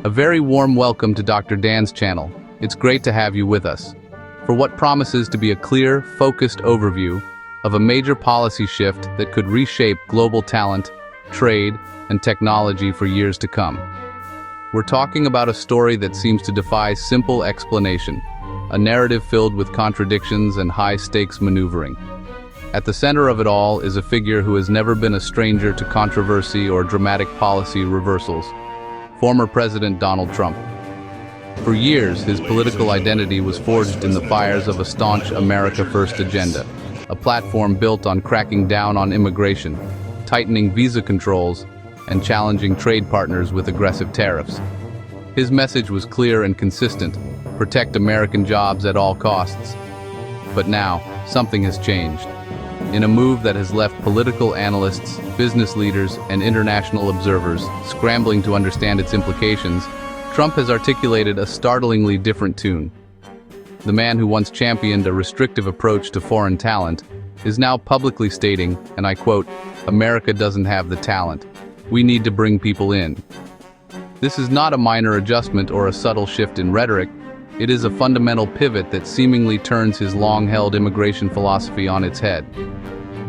A very warm welcome to Dr. Dan's channel. It's great to have you with us for what promises to be a clear, focused overview of a major policy shift that could reshape global talent, trade, and technology for years to come. We're talking about a story that seems to defy simple explanation, a narrative filled with contradictions and high-stakes maneuvering. At the center of it all is a figure who has never been a stranger to controversy or dramatic policy reversals: former President Donald Trump. For years, his political identity was forged in the fires of a staunch America First agenda, a platform built on cracking down on immigration, tightening visa controls, and challenging trade partners with aggressive tariffs. His message was clear and consistent: protect American jobs at all costs. But now, something has changed. In a move that has left political analysts, business leaders, and international observers scrambling to understand its implications, Trump has articulated a startlingly different tune. The man who once championed a restrictive approach to foreign talent is now publicly stating, and I quote, "America doesn't have the talent. We need to bring people in." This is not a minor adjustment or a subtle shift in rhetoric. It is a fundamental pivot that seemingly turns his long-held immigration philosophy on its head.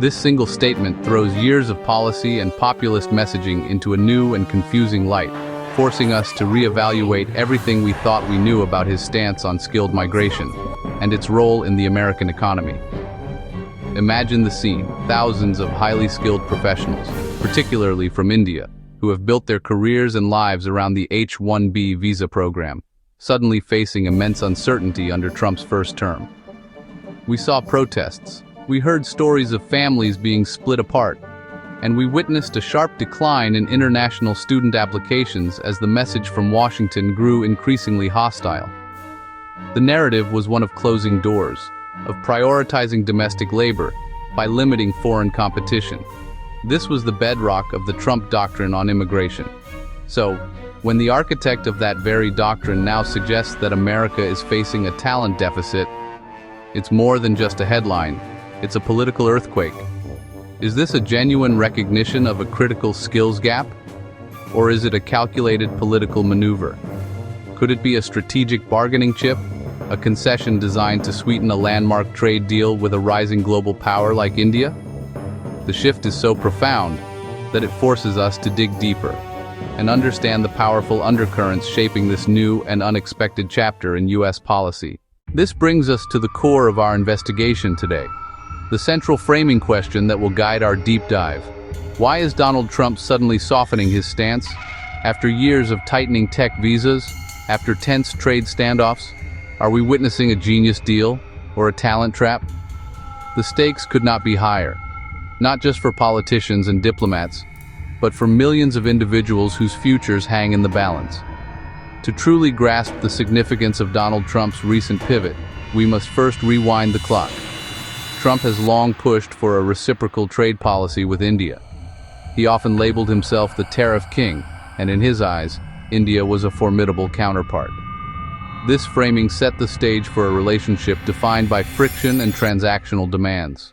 This single statement throws years of policy and populist messaging into a new and confusing light, forcing us to reevaluate everything we thought we knew about his stance on skilled migration and its role in the American economy. Imagine the scene: thousands of highly skilled professionals, particularly from India, who have built their careers and lives around the H-1B visa program, suddenly facing immense uncertainty under Trump's first term. We saw protests, we heard stories of families being split apart, and we witnessed a sharp decline in international student applications as the message from Washington grew increasingly hostile. The narrative was one of closing doors, of prioritizing domestic labor by limiting foreign competition. This was the bedrock of the Trump doctrine on immigration. So, when the architect of that very doctrine now suggests that America is facing a talent deficit, it's more than just a headline, it's a political earthquake. Is this a genuine recognition of a critical skills gap? Or is it a calculated political maneuver? Could it be a strategic bargaining chip, a concession designed to sweeten a landmark trade deal with a rising global power like India? The shift is so profound that it forces us to dig deeper and understand the powerful undercurrents shaping this new and unexpected chapter in U.S. policy. This brings us to the core of our investigation today, the central framing question that will guide our deep dive. Why is Donald Trump suddenly softening his stance? After years of tightening tech visas, after tense trade standoffs, are we witnessing a genius deal or a talent trap? The stakes could not be higher, not just for politicians and diplomats, but for millions of individuals whose futures hang in the balance. To truly grasp the significance of Donald Trump's recent pivot, we must first rewind the clock. Trump has long pushed for a reciprocal trade policy with India. He often labeled himself the tariff king, and in his eyes, India was a formidable counterpart. This framing set the stage for a relationship defined by friction and transactional demands.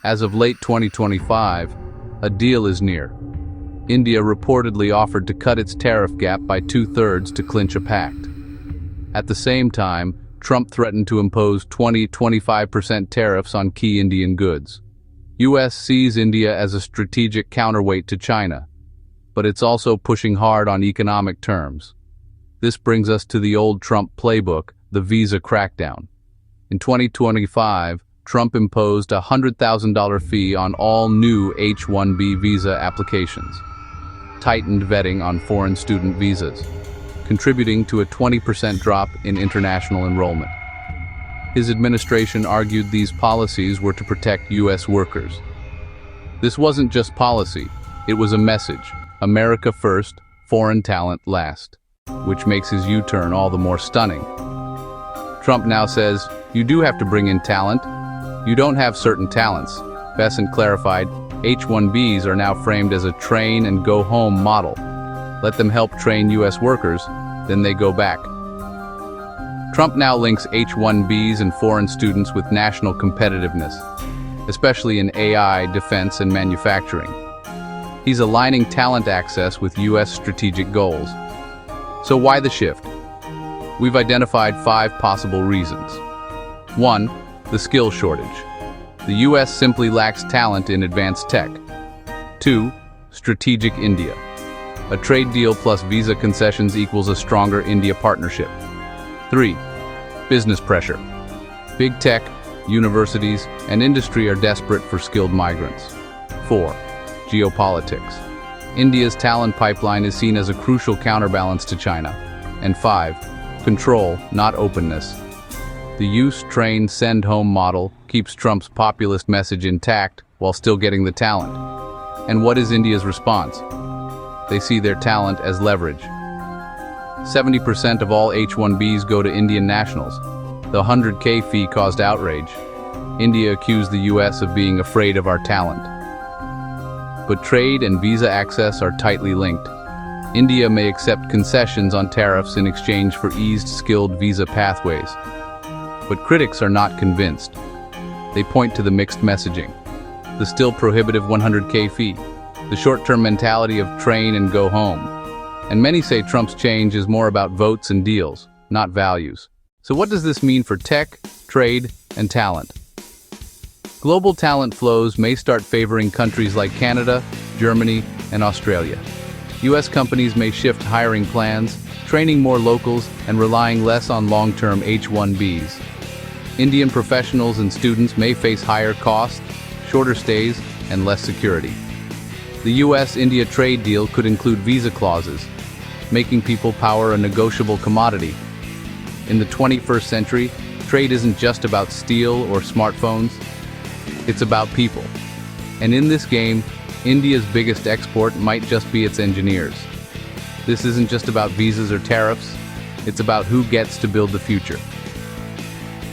As of late 2025, a deal is near. India reportedly offered to cut its tariff gap by 2/3 to clinch a pact. At the same time, Trump threatened to impose 20–25% tariffs on key Indian goods. US sees India as a strategic counterweight to China, but it's also pushing hard on economic terms. This brings us to the old Trump playbook, the visa crackdown. In 2025, Trump imposed a $100,000 fee on all new H-1B visa applications, tightened vetting on foreign student visas, contributing to a 20% drop in international enrollment. His administration argued these policies were to protect U.S. workers. This wasn't just policy, it was a message: America first, foreign talent last, which makes his U-turn all the more stunning. Trump now says, you do have to bring in talent. You don't have certain talents. Bessent clarified, H-1Bs are now framed as a train-and-go-home model. Let them help train U.S. workers, then they go back. Trump now links H-1Bs and foreign students with national competitiveness, especially in AI, defense, and manufacturing. He's aligning talent access with U.S. strategic goals. So why the shift? We've identified 5 possible reasons. 1. The skill shortage. The US simply lacks talent in advanced tech. 2. Strategic India. A trade deal plus visa concessions equals a stronger India partnership. 3. Business pressure. Big tech, universities, and industry are desperate for skilled migrants. 4. Geopolitics. India's talent pipeline is seen as a crucial counterbalance to China. And 5. Control, not openness. The use, train, send home model keeps Trump's populist message intact while still getting the talent. And what is India's response? They see their talent as leverage. 70% of all H-1Bs go to Indian nationals. The 100K fee caused outrage. India accused the US of being afraid of our talent. But trade and visa access are tightly linked. India may accept concessions on tariffs in exchange for eased skilled visa pathways. But critics are not convinced. They point to the mixed messaging. The still prohibitive 100K fee, the short-term mentality of train and go home. And many say Trump's change is more about votes and deals, not values. So what does this mean for tech, trade, and talent? Global talent flows may start favoring countries like Canada, Germany, and Australia. US companies may shift hiring plans, training more locals, and relying less on long-term H-1Bs. Indian professionals and students may face higher costs, shorter stays, and less security. The US-India trade deal could include visa clauses, making people power a negotiable commodity. In the 21st century, trade isn't just about steel or smartphones. It's about people. And in this game, India's biggest export might just be its engineers. This isn't just about visas or tariffs. It's about who gets to build the future.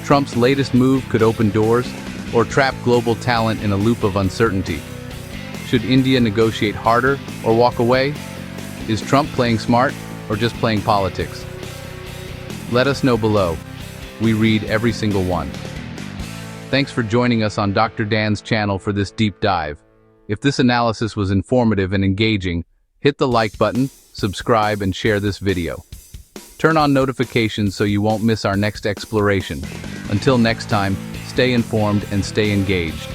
Trump's latest move could open doors or trap global talent in a loop of uncertainty. Should India negotiate harder or walk away? Is Trump playing smart or just playing politics? Let us know below. We read every single one. Thanks for joining us on Dr. Dan's channel for this deep dive. If this analysis was informative and engaging, hit the like button, subscribe, and share this video. Turn on notifications so you won't miss our next exploration. Until next time, stay informed and stay engaged.